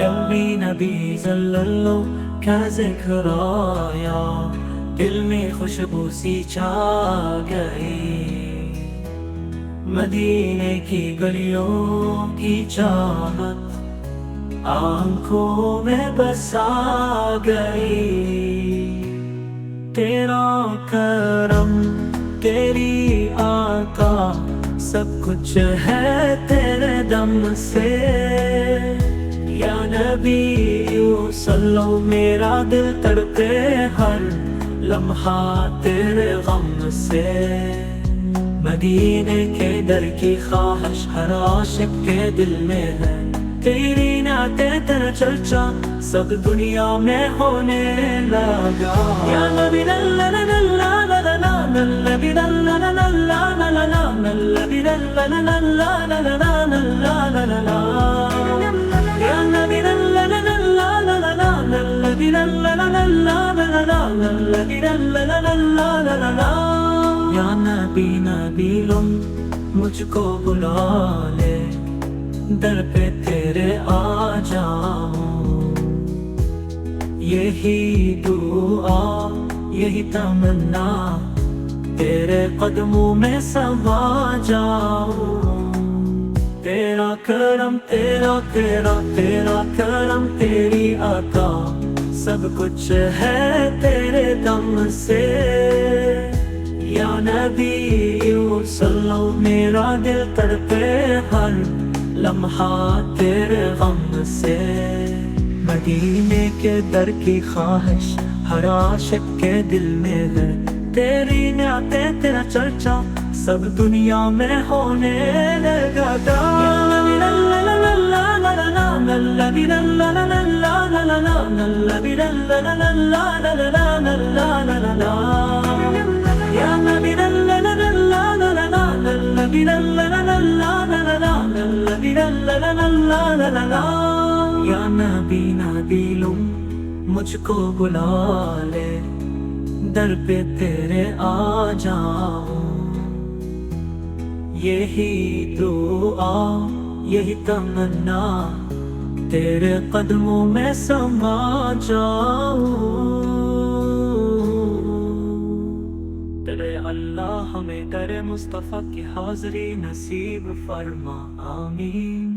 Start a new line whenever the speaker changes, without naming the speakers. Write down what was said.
نبی نبی صلی اللہ کا ذکر آیا، دل میں خوشبو سی چھا گئی، مدینے کی گلیوں کی چاہت آنکھوں میں بسا گئی۔ تیرا کرم تیری عطا سب کچھ ہے تیرے دم سے، یا نبی یوں صلو میرا دل تڑپے ہر لمحہ تیرے غم سے۔ مدینے کے در کی خواہش ہر عاشق کے دل میں ہے، تیری نعتیں تیرا چرچا سب دنیا میں ہونے لگا۔ یا نبی لا لا لا لا لا لا لا، نبی لا لا لا لا لا لا لا، نبی لا لا لا لا لا لا لا لا لا، یا نبی لا لا لا لا لا لا لا، نبی لا لا لا لا لا لا، نبی لا لا لا لا لا لا۔ یا نبی نبی لو مجھ کو بلا لے، در پہ تیرے آ جاؤں، یہی دعا یہی تمنا تیرے قدموں میں سما جاؤں۔ تیرا کرم تیرا تیرا تیرا کرم تیری عطا سب کچھ ہے تیرے دم سے، یا نبی یوں صلو میرا دل تڑپے ہر لمحہ تیرے غم سے۔ مدینے کے در کی خواہش ہر عاشق کے دل میں ہے، تیری نعتیں تیرا چرچا سب دنیا میں ہونے لگا۔ نبی لا لا لا لا لا لا لا، نبی لا لا لا لا لا لا لا، نبی لا لا لا لا لا لا لا لا، یا نبی لا لا لا لا لا لا لا، نبی لا لا لا لا لا لا، نبی لا لا لا لا لا لا۔ یا نبی نبی لو مجھ کو بلا لے، در پہ تیرے آ جاؤں، یہی دعا یہی تمنا تیرے قدموں میں سما جاؤں۔ تیرے اللہ ہمیں در مصطفیٰ کی حاضری نصیب فرما، آمین۔